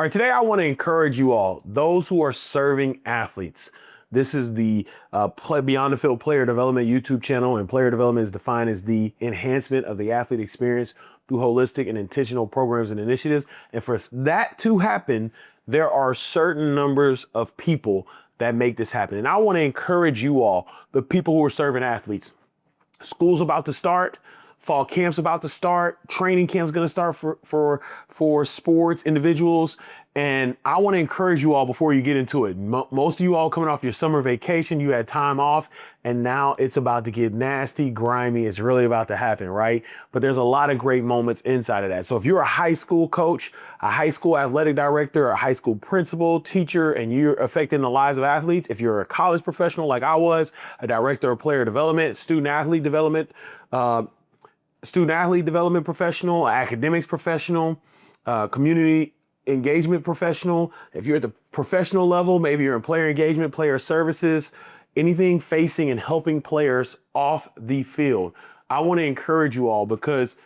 All right, today I want to encourage you all, those who are serving athletes. This is the Beyond the Field Player Development YouTube channel, and player development is defined as the enhancement of the athlete experience through holistic and intentional programs and initiatives. And for that to happen, there are certain numbers of people that make this happen. And I want to encourage you all, the people who are serving athletes. School's about to start. Fall camp's about to start. Training camp's going to start for sports individuals. And I want to encourage you all before you get into it. Most of you all coming off your summer vacation, you had time off, and now it's about to get nasty, grimy. It's really about to happen, right? But there's a lot of great moments inside of that. So if you're a high school coach, a high school athletic director, a high school principal, teacher, and you're affecting the lives of athletes, if you're a college professional like I was, a director of player development, student athlete development professional, academics professional, community engagement professional. If you're at the professional level, maybe you're in player engagement, player services, anything facing and helping players off the field. I want to encourage you all because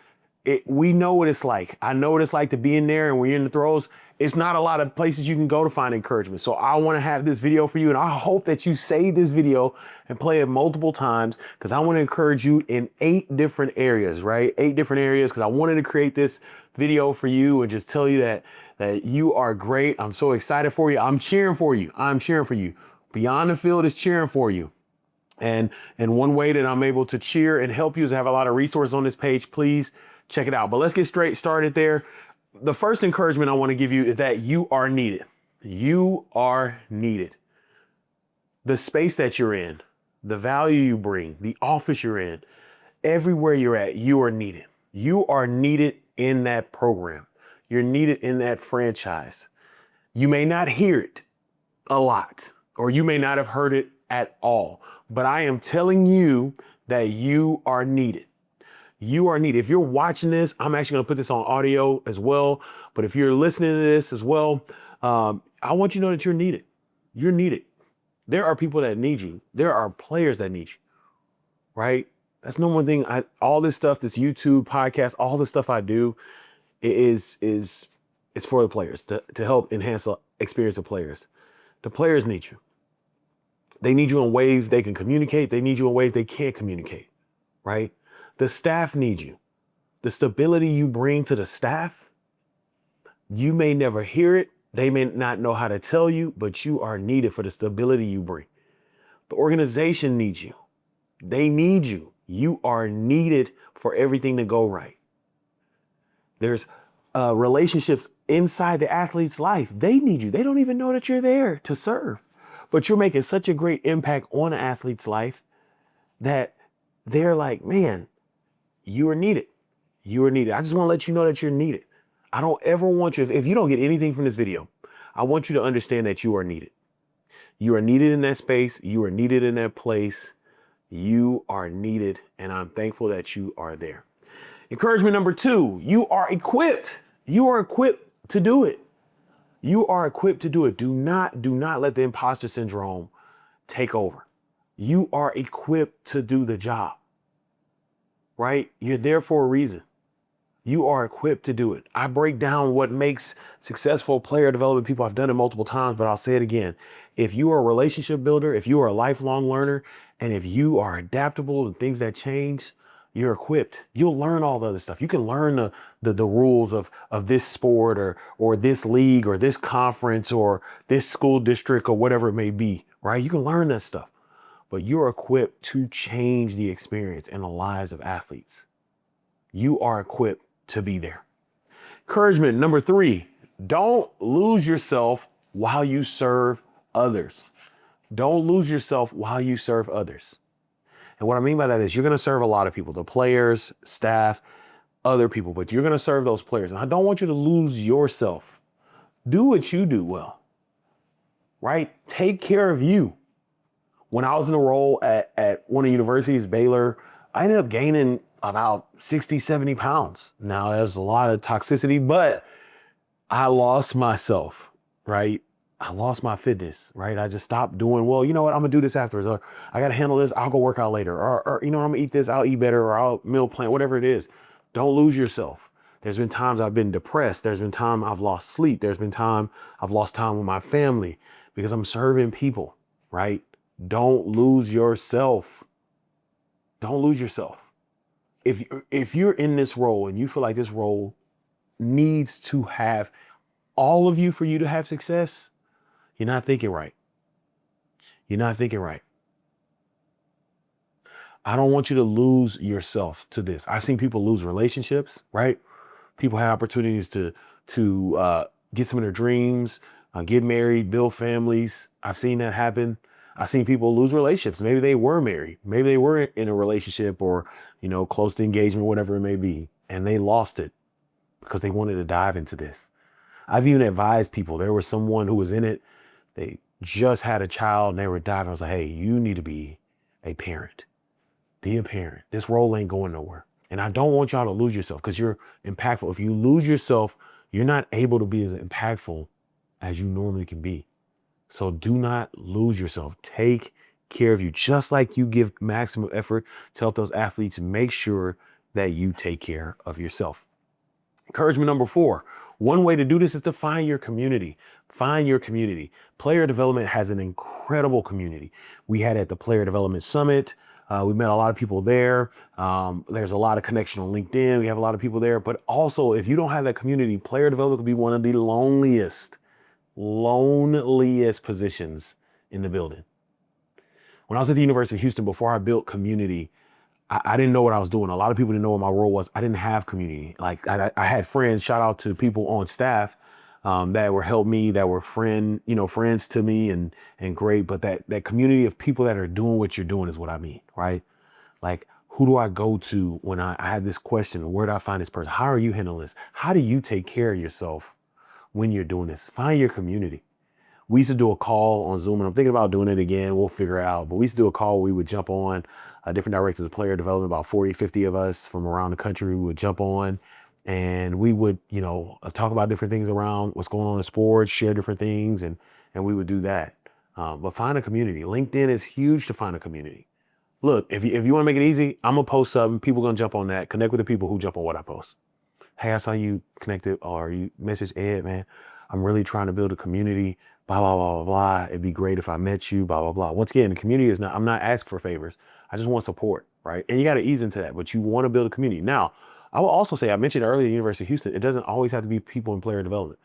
we know what it's like. I know what it's like to be in there, and when you're in the throes, it's not a lot of places you can go to find encouragement. So I want to have this video for you, and I hope that you save this video and play it multiple times, because I want to encourage you in 8 different areas, right? 8 different areas, because I wanted to create this video for you and just tell you that you are great. I'm so excited for you. I'm cheering for you. I'm cheering for you. Beyond the Field is cheering for you. And one way that I'm able to cheer and help you is I have a lot of resources on this page. Please check it out. But let's get straight started there. The first encouragement I want to give you is that you are needed. You are needed. The space that you're in, the value you bring, the office you're in, everywhere you're at, you are needed. You are needed in that program. You're needed in that franchise. You may not hear it a lot, or you may not have heard it at all, but I am telling you that you are needed. You are needed. If you're watching this, I'm actually going to put this on audio as well. But if you're listening to this as well, I want you to know that you're needed. You're needed. There are people that need you. There are players that need you, right? That's no one thing. All this stuff, this YouTube podcast, all the stuff I do is for the players to help enhance the experience of players. The players need you. They need you in ways they can communicate. They need you in ways they can't communicate, right? The staff need you. The stability you bring to the staff, you may never hear it. They may not know how to tell you, but you are needed for the stability you bring. The organization needs you. They need you. You are needed for everything to go right. There's relationships inside the athlete's life. They need you. They don't even know that you're there to serve, but you're making such a great impact on an athlete's life that they're like, man, you are needed. You are needed. I just want to let you know that you're needed. I don't ever want you, if you don't get anything from this video, I want you to understand that you are needed. You are needed in that space. You are needed in that place. You are needed, and I'm thankful that you are there. Encouragement number 2, you are equipped. You are equipped to do it. You are equipped to do it. Do not let the imposter syndrome take over. You are equipped to do the job, right? You're there for a reason. You are equipped to do it. I break down what makes successful player development people. I've done it multiple times, but I'll say it again. If you are a relationship builder, if you are a lifelong learner, and if you are adaptable to things that change, you're equipped. You'll learn all the other stuff. You can learn the rules of this sport or this league or this conference or this school district or whatever it may be, right? You can learn that stuff, but you're equipped to change the experience and the lives of athletes. You are equipped to be there. Encouragement number 3, don't lose yourself while you serve others. Don't lose yourself while you serve others. And what I mean by that is you're going to serve a lot of people, the players, staff, other people, but you're going to serve those players. And I don't want you to lose yourself. Do what you do well, right? Take care of you. When I was in a role at one of the universities, Baylor, I ended up gaining about 60, 70 pounds. Now, there's a lot of toxicity, but I lost myself, right? I lost my fitness, right? I just stopped doing, well, you know what? I'm gonna do this afterwards. Or I gotta handle this. I'll go work out later. Or you know, I'm gonna eat this. I'll eat better. Or I'll meal plan, whatever it is. Don't lose yourself. There's been times I've been depressed. There's been time I've lost sleep. There's been time I've lost time with my family because I'm serving people, right? Don't lose yourself. Don't lose yourself. If you're in this role and you feel like this role needs to have all of you for you to have success, you're not thinking right. You're not thinking right. I don't want you to lose yourself to this. I've seen people lose relationships, right? People have opportunities to get some of their dreams, get married, build families. I've seen that happen. I've seen people lose relationships. Maybe they were married. Maybe they were in a relationship or, close to engagement, whatever it may be, and they lost it because they wanted to dive into this. I've even advised people. There was someone who was in it. They just had a child and they were diving. I was like, hey, you need to be a parent. Be a parent. This role ain't going nowhere. And I don't want y'all to lose yourself because you're impactful. If you lose yourself, you're not able to be as impactful as you normally can be. So do not lose yourself. Take care of you. Just like you give maximum effort to help those athletes, make sure that you take care of yourself. Encouragement number 4. One way to do this is to find your community. Find your community. Player development has an incredible community. We had at the Player Development Summit. We met a lot of people there. There's a lot of connection on LinkedIn. We have a lot of people there. But also, if you don't have that community, player development could be one of the loneliest positions in the building. When I was at the University of Houston, before I built community, I didn't know what I was doing. A lot of people didn't know what my role was. I didn't have community. Like I had friends, shout out to people on staff that were help me, that were friends to me and great. But that community of people that are doing what you're doing is what I mean, right? Like, who do I go to when I have this question? Where do I find this person? How are you handling this? How do you take care of yourself when you're doing this? Find your community. We used to do a call on Zoom, and I'm thinking about doing it again. We'll figure it out. But we used to do a call. We would jump on different directors of player development, about 40, 50 of us from around the country. We would jump on and we would, talk about different things around what's going on in sports, share different things, and we would do that. But find a community. LinkedIn is huge to find a community. Look, if you want to make it easy, I'm going to post something. People are going to jump on that. Connect with the people who jump on what I post. Hey, I saw you connected, or you message Ed, man. I'm really trying to build a community, blah, blah, blah, blah, blah. It'd be great if I met you, blah, blah, blah. Once again, the community is I'm not asking for favors. I just want support, right? And you got to ease into that, but you want to build a community. Now, I will also say, I mentioned earlier, the University of Houston, it doesn't always have to be people in player development.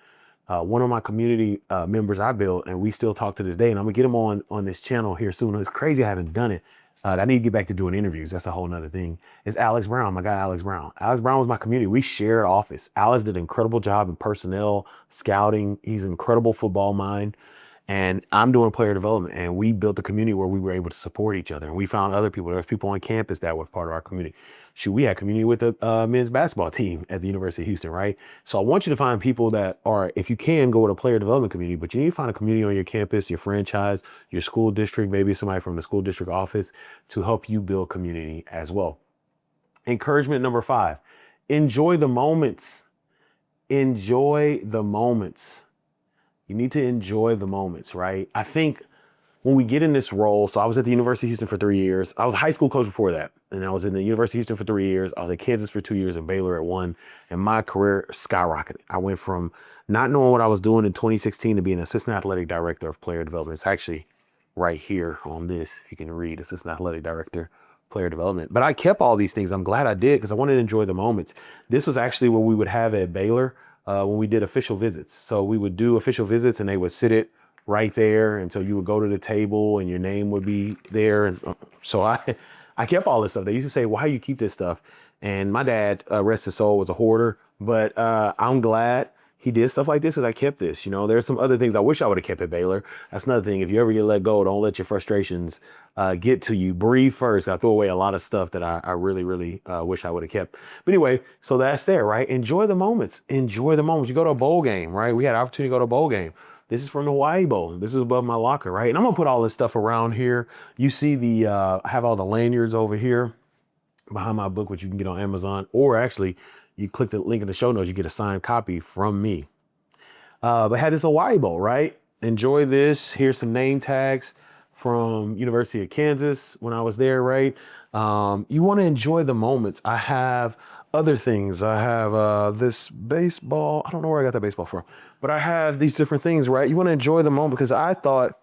One of my community members I built, and we still talk to this day, and I'm gonna get him on this channel here soon. It's crazy I haven't done it. I need to get back to doing interviews. That's a whole nother thing. It's Alex Brown, my guy, Alex Brown. Alex Brown was my community. We shared office. Alex did an incredible job in personnel, scouting. He's an incredible football mind. And I'm doing player development, and we built a community where we were able to support each other. And we found other people. There's people on campus that were part of our community. Shoot, we had community with the men's basketball team at the University of Houston, right? So I want you to find people that are, if you can, go with a player development community, but you need to find a community on your campus, your franchise, your school district, maybe somebody from the school district office to help you build community as well. Encouragement number 5, enjoy the moments. Enjoy the moments. You need to enjoy the moments, right? I think when we get in this role, so I was at the University of Houston for 3 years. I was a high school coach before that. And I was in the University of Houston for 3 years. I was at Kansas for 2 years and Baylor at 1. And my career skyrocketed. I went from not knowing what I was doing in 2016 to being assistant athletic director of player development. It's actually right here on this. You can read assistant athletic director, player development. But I kept all these things. I'm glad I did because I wanted to enjoy the moments. This was actually what we would have at Baylor when we did official visits. So we would do official visits and they would sit it right there. And so you would go to the table and your name would be there. And so I kept all this stuff. They used to say, why do you keep this stuff? And my dad, rest his soul, was a hoarder, but I'm glad he did stuff like this because I kept this. There's some other things I wish I would have kept at Baylor. That's another thing. If you ever get let go, don't let your frustrations get to you. Breathe first. I threw away a lot of stuff that I really, really wish I would have kept. But anyway, so that's there, right? Enjoy the moments. Enjoy the moments. You go to a bowl game, right? We had an opportunity to go to a bowl game. This is from the Hawaii Bowl. This is above my locker, right? And I'm gonna put all this stuff around here. You see I have all the lanyards over here behind my book, which you can get on Amazon, or actually you click the link in the show notes, you get a signed copy from me. But had this Hawaii Bowl, right? Enjoy this. Here's some name tags from University of Kansas when I was there, right? You want to enjoy the moments. I have other things. I have this baseball. I don't know where I got that baseball from, but I have these different things, right? You want to enjoy the moment because I thought,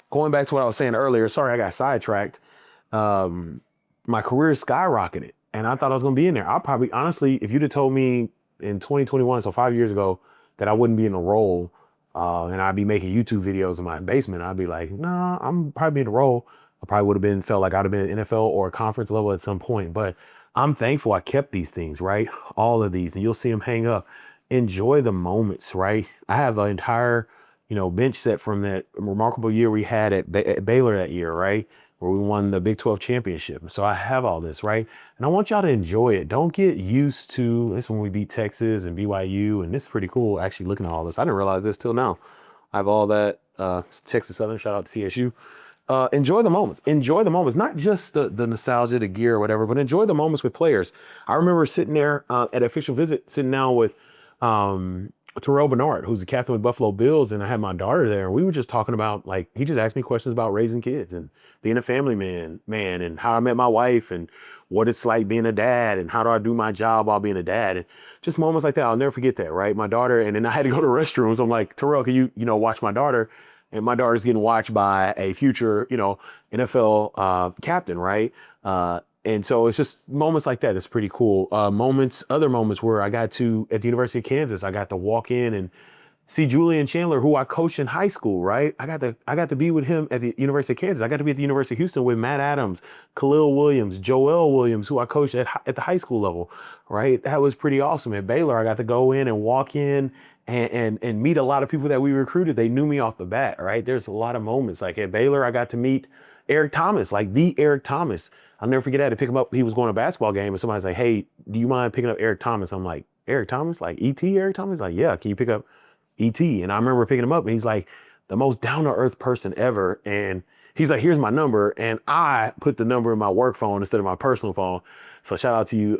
going back to what I was saying earlier, sorry, I got sidetracked. My career skyrocketed and I thought I was going to be in there. I probably, honestly, if you'd have told me in 2021, so 5 years ago, that I wouldn't be in a role and I'd be making YouTube videos in my basement, I'd be like, nah, I'm probably in a role. I probably would have felt like I'd have been at NFL or conference level at some point. But I'm thankful I kept these things, right? All of these, and you'll see them hang up. Enjoy the moments, right? I have an entire, bench set from that remarkable year we had at Baylor that year, right? Where we won the Big 12 championship. So I have all this, right? And I want y'all to enjoy it. Don't get used to this when we beat Texas and BYU. And this is pretty cool actually looking at all this. I didn't realize this till now. I have all that Texas Southern, shout out to TSU. Enjoy the moments. Enjoy the moments, not just the nostalgia, the gear or whatever, but enjoy the moments with players. I remember sitting there at official visit, sitting down with Terrell Bernard, who's the captain with Buffalo Bills, and I had my daughter there. And we were just talking about, like, he just asked me questions about raising kids and being a family man, and how I met my wife and what it's like being a dad and how do I do my job while being a dad. And just moments like that, I'll never forget that, right? My daughter, and then I had to go to restrooms. I'm like, Terrell, can you watch my daughter? And my daughter's getting watched by a future, NFL captain, right? And so it's just moments like that. It's pretty cool. Other moments where I got to, at the University of Kansas, I got to walk in and see Julian Chandler, who I coached in high school, right? I got to be with him at the University of Kansas. I got to be at the University of Houston with Matt Adams, Khalil Williams, Joel Williams, who I coached at the high school level, right? That was pretty awesome. At Baylor, I got to go in and walk in and meet a lot of people that we recruited. They knew me off the bat, right? There's a lot of moments. Like at Baylor, I got to meet Eric Thomas, like the Eric Thomas. I'll never forget that. To pick him up, he was going to a basketball game, and somebody's like, "Hey, do you mind picking up Eric Thomas?" I'm like, "Eric Thomas? Like E.T. Eric Thomas?" Like, "Yeah, can you pick up E.T.?" And I remember picking him up, and he's like the most down-to-earth person ever. And he's like, "Here's my number," and I put the number in my work phone instead of my personal phone. So shout out to you,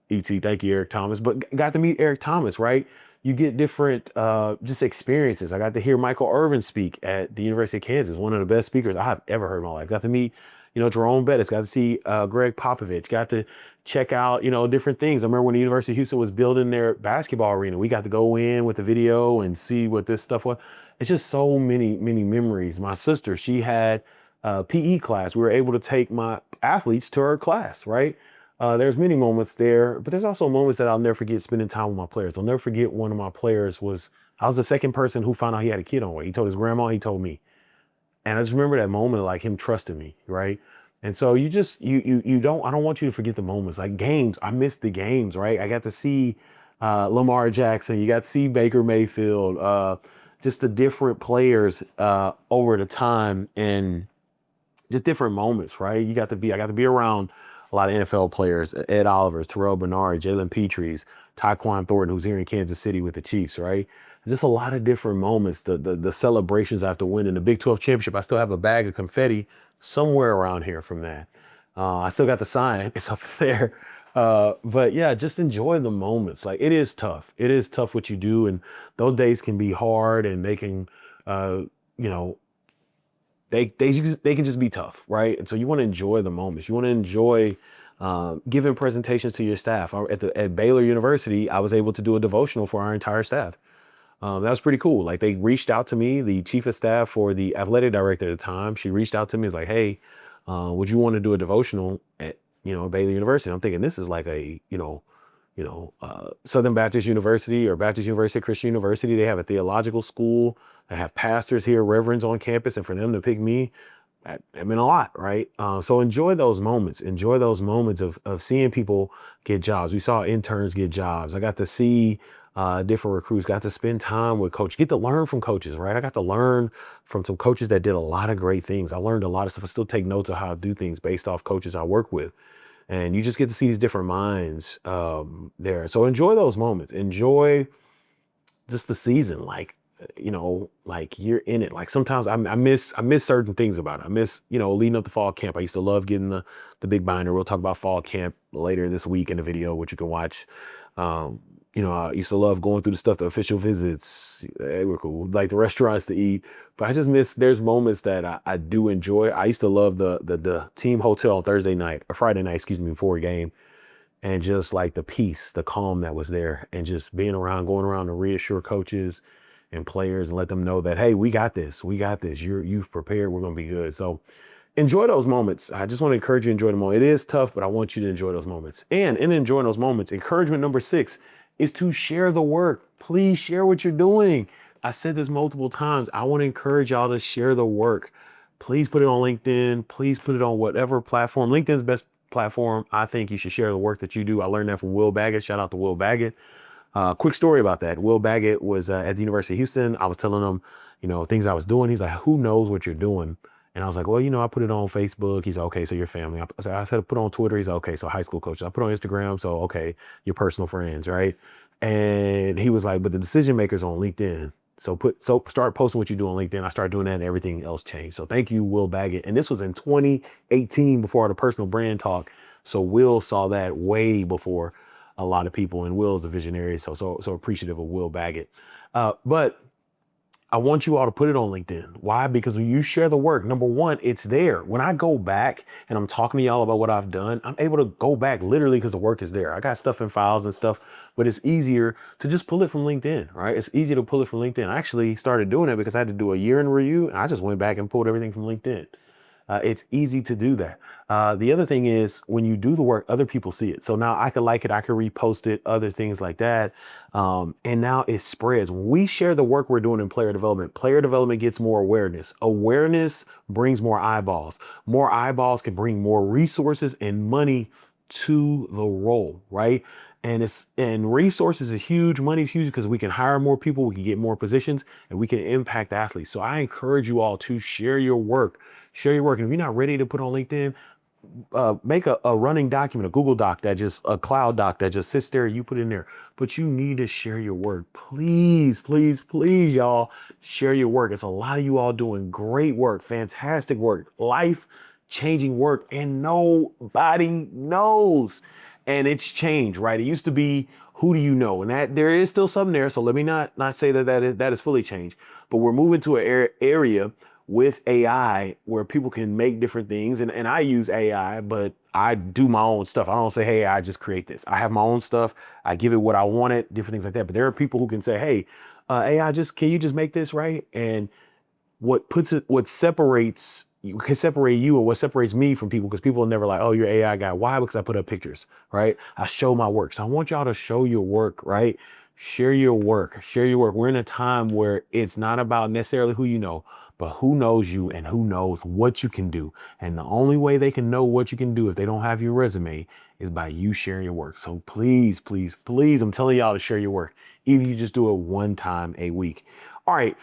E.T. Thank you, Eric Thomas. But got to meet Eric Thomas, right? You get different just experiences. I got to hear Michael Irvin speak at the University of Kansas, one of the best speakers I have ever heard in my life. Got to meet, Jerome Bettis, got to see Greg Popovich, got to check out, different things. I remember when the University of Houston was building their basketball arena, we got to go in with the video and see what this stuff was. It's just so many, many memories. My sister, she had a PE class. We were able to take my athletes to her class, right? There's many moments there, but there's also moments that I'll never forget spending time with my players. I'll never forget one of my players I was the second person who found out he had a kid on the way. He told his grandma, he told me. And I just remember that moment, like him trusting me, right? And so I don't want you to forget the moments. Like games, I missed the games, right? I got to see Lamar Jackson, you got to see Baker Mayfield, just the different players over the time and just different moments, right? I got to be around a lot of NFL players, Ed Olivers, Terrell Bernard, Jalen Petries, Tyquan Thornton, who's here in Kansas City with the Chiefs, right? Just a lot of different moments, the celebrations after winning the Big 12 championship. I still have a bag of confetti somewhere around here from that. I still got the sign, it's up there. But yeah, just enjoy the moments. Like it is tough. It is tough what you do. And those days can be hard and they can, they can just be tough, right? And so you want to enjoy the moments. You want to enjoy giving presentations to your staff. At Baylor University, I was able to do a devotional for our entire staff. That was pretty cool. Like they reached out to me, the chief of staff for the athletic director at the time. She reached out to me, was like, "Hey, would you want to do a devotional at Baylor University?" I'm thinking this is like a Southern Baptist University or Baptist University, Christian University. They have a theological school. They have pastors here, reverends on campus, and for them to pick me, that meant a lot, right? So enjoy those moments. Enjoy those moments of seeing people get jobs. We saw interns get jobs. I got to see different recruits, got to spend time with coaches, get to learn from coaches, right? I got to learn from some coaches that did a lot of great things. I learned a lot of stuff. I still take notes of how I do things based off coaches I work with. And you just get to see these different minds there. So enjoy those moments. Enjoy just the season, like you're in it. Like sometimes I miss certain things about it. I miss, leading up to fall camp. I used to love getting the big binder. We'll talk about fall camp later this week in the video, which you can watch. I used to love going through the stuff, the official visits. They were cool, like the restaurants to eat. But I just miss, there's moments that I do enjoy. I used to love the team hotel on Thursday night or Friday night, excuse me, before a game. And just like the peace, the calm that was there, and just being around, going around to reassure coaches and players and let them know that, hey, we got this. We got this. You've prepared. We're going to be good. So enjoy those moments. I just want to encourage you to enjoy the moment. It is tough, but I want you to enjoy those moments. And in enjoying those moments, encouragement number 6 is to share the work. Please share what you're doing. I said this multiple times. I want to encourage y'all to share the work. Please put it on LinkedIn. Please put it on whatever platform. LinkedIn's best platform. I think you should share the work that you do. I learned that from Will Baggett. Shout out to Will Baggett. Quick story about that. Will Baggett was at the University of Houston. I was telling him, things I was doing. He's like, who knows what you're doing? And I was like, well, I put it on Facebook. He's like, okay, so your family. I said, put it on Twitter. He's like, okay, so high school coaches. I put it on Instagram. So, okay, your personal friends, right? And he was like, but the decision maker's on LinkedIn. So start posting what you do on LinkedIn. I started doing that and everything else changed. So thank you, Will Baggett. And this was in 2018 before the personal brand talk. So Will saw that way before a lot of people, and Will's a visionary. So appreciative of Will Baggett. But I want you all to put it on LinkedIn. Why? Because when you share the work, number one, it's there. When I go back and I'm talking to y'all about what I've done, I'm able to go back literally because the work is there. I got stuff in files and stuff, but it's easier to just pull it from LinkedIn, right? It's easy to pull it from LinkedIn. I actually started doing it because I had to do a year in review, and I just went back and pulled everything from LinkedIn. It's easy to do that. The other thing is when you do the work, other people see it. So now I could like it, I could repost it, other things like that. And now it spreads. When we share the work we're doing in player development gets more awareness. Awareness brings more eyeballs. More eyeballs can bring more resources and money to the role, right? And resources is huge. Money's huge because we can hire more people, we can get more positions, and we can impact athletes. So I encourage you all to share your work. Share your work. And if you're not ready to put on LinkedIn, make a running document, a Google Doc a Cloud Doc that just sits there, you put in there. But you need to share your work. Please, please, please, y'all, share your work. It's a lot of you all doing great work, fantastic work, life-changing work, and nobody knows. And it's changed, right? It used to be, who do you know? And that there is still something there. So let me not say that is fully changed. But we're moving to an area with AI where people can make different things. And I use AI, but I do my own stuff. I don't say, hey, I just create this. I have my own stuff. I give it what I want it, different things like that. But there are people who can say, hey, AI, can you just make this, right? And what separates you can separate you, or what separates me from people, because people are never like, oh, you're AI guy. Why? Because I put up pictures, right? I show my work. So I want y'all to show your work, right? Share your work. Share your work. We're in a time where it's not about necessarily who you know, but who knows you and who knows what you can do. And the only way they can know what you can do if they don't have your resume is by you sharing your work. So please, please, please, I'm telling y'all to share your work. Even if you just do it one time a week. All right.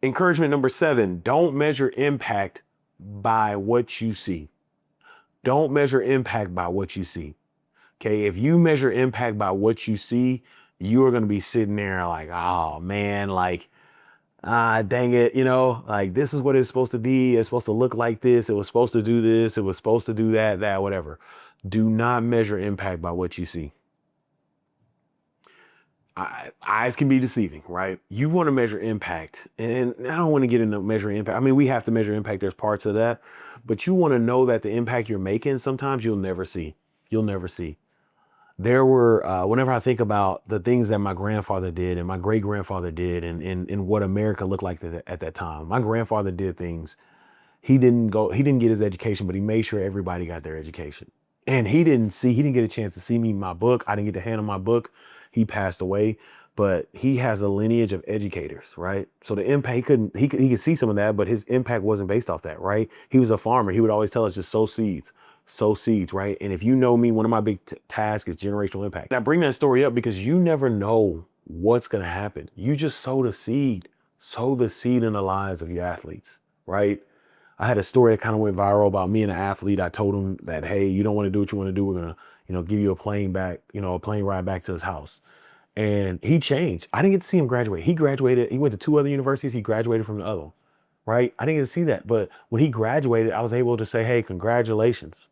Encouragement number 7, don't measure impact by what you see. Don't measure impact by what you see. Okay. If you measure impact by what you see, you are going to be sitting there like, oh man, like, dang it, like this is what it's supposed to be. It's supposed to look like this. It was supposed to do this. It was supposed to do that, whatever. Do not measure impact by what you see. Eyes can be deceiving, right? You want to measure impact, and I don't want to get into measuring impact. I mean, we have to measure impact. There's parts of that, but you want to know that the impact you're making, sometimes you'll never see. You'll never see. There were, whenever I think about the things that my grandfather did and my great grandfather did, and what America looked like at that time, my grandfather did things. He didn't get his education, but he made sure everybody got their education. And he didn't get a chance to see me my book. I didn't get to hand him my book. He passed away, but he has a lineage of educators, right? So the impact, he could see some of that, but his impact wasn't based off that, right? He was a farmer. He would always tell us, just sow seeds, right? And if you know me, one of my big tasks is generational impact. And I bring that story up because you never know what's going to happen. You just sow the seed in the lives of your athletes, right? I had a story that kind of went viral about me and an athlete. I told him that, hey, you don't want to do what you want to do. We're going to, give you a plane ride back to his house. And he changed. I didn't get to see him graduate. He graduated. He went to 2 other universities. He graduated from the other one, right? I didn't get to see that. But when he graduated, I was able to say, hey, congratulations.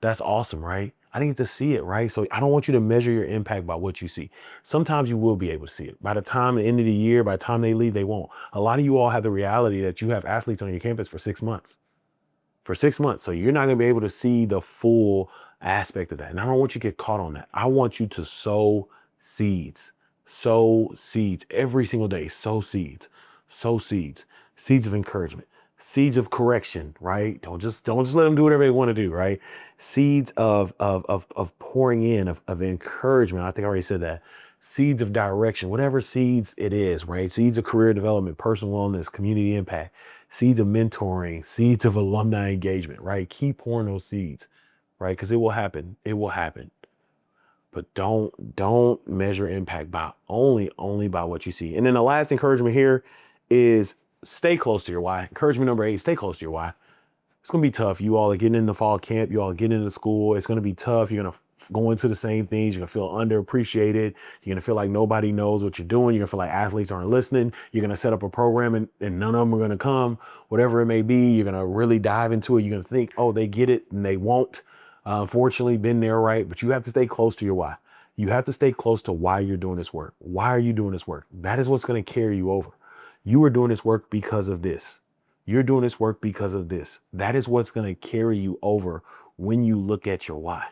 That's awesome, right? I need to see it, right? So I don't want you to measure your impact by what you see. Sometimes you will be able to see it. By the time the end of the year, by the time they leave, they won't. A lot of you all have the reality that you have athletes on your campus for 6 months. For 6 months. So you're not going to be able to see the full aspect of that. And I don't want you to get caught on that. I want you to sow seeds. Sow seeds every single day. Sow seeds. Sow seeds. Seeds of encouragement. Seeds of correction, right? Don't just let them do whatever they want to do, right? Seeds of pouring in, of encouragement. I think I already said that. Seeds of direction, whatever seeds it is, right? Seeds of career development, personal wellness, community impact, seeds of mentoring, seeds of alumni engagement, right? Keep pouring those seeds, right? Because it will happen. It will happen. But don't measure impact by only by what you see. And then the last encouragement here is stay close to your why. Encouragement number 8, stay close to your why. It's going to be tough. You all are getting into fall camp. You all are getting into school. It's going to be tough. You're going to go into the same things. You're going to feel underappreciated. You're going to feel like nobody knows what you're doing. You're going to feel like athletes aren't listening. You're going to set up a program and none of them are going to come, whatever it may be. You're going to really dive into it. You're going to think, oh, they get it, and they won't. Unfortunately, been there, right? But you have to stay close to your why. You have to stay close to why you're doing this work. Why are you doing this work? That is what's going to carry you over. You are doing this work because of this. You're doing this work because of this. That is what's going to carry you over when you look at your why.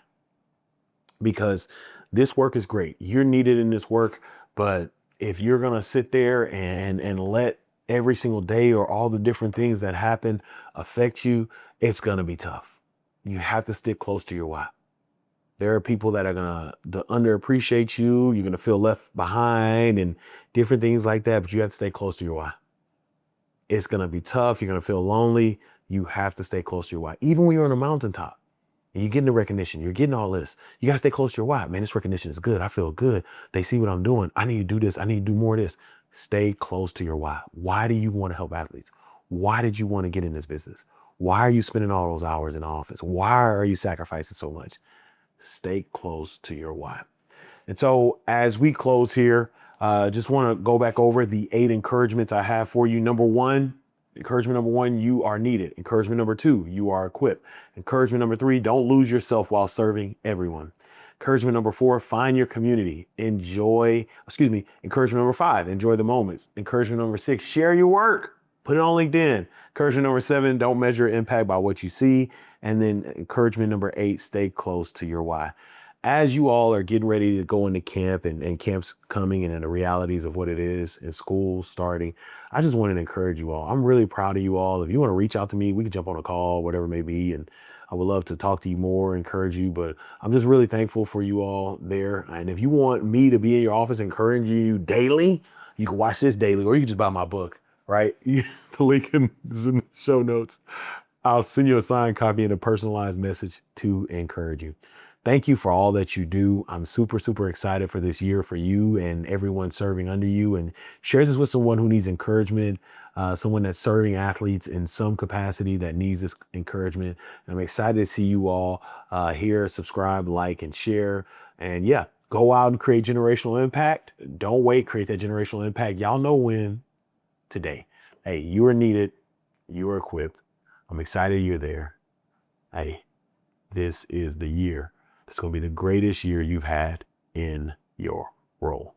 Because this work is great. You're needed in this work, but if you're going to sit there and let every single day or all the different things that happen affect you, it's going to be tough. You have to stick close to your why. There are people that are going to underappreciate you. You're going to feel left behind and different things like that, but you have to stay close to your why. It's going to be tough. You're going to feel lonely. You have to stay close to your why. Even when you're on a mountaintop and you're getting the recognition, you're getting all this, you got to stay close to your why. Man, this recognition is good. I feel good. They see what I'm doing. I need to do this. I need to do more of this. Stay close to your why. Why do you want to help athletes? Why did you want to get in this business? Why are you spending all those hours in the office? Why are you sacrificing so much? Stay close to your why. And so as we close here, just want to go back over the 8 encouragements I have for you. Encouragement number one, you are needed. Encouragement number 2, you are equipped. Encouragement number 3, don't lose yourself while serving everyone. Encouragement number 4, find your community. Encouragement number 5, enjoy the moments. Encouragement number 6, share your work. Put it on LinkedIn. Encouragement number 7, don't measure impact by what you see. And then encouragement number 8, stay close to your why. As you all are getting ready to go into camp and camp's coming and the realities of what it is and school starting, I just wanted to encourage you all. I'm really proud of you all. If you want to reach out to me, we can jump on a call, whatever it may be. And I would love to talk to you more, encourage you, but I'm just really thankful for you all there. And if you want me to be in your office encouraging you daily, you can watch this daily, or you can just buy my book, right? The link is in the show notes. I'll send you a signed copy and a personalized message to encourage you. Thank you for all that you do. I'm super, super excited for this year for you and everyone serving under you. And share this with someone who needs encouragement, someone that's serving athletes in some capacity that needs this encouragement. And I'm excited to see you all here. Subscribe, like, and share. And yeah, go out and create generational impact. Don't wait, create that generational impact. Y'all know when. Today. Hey, you are needed. You are equipped. I'm excited you're there. Hey, this is the year. It's going to be the greatest year you've had in your role.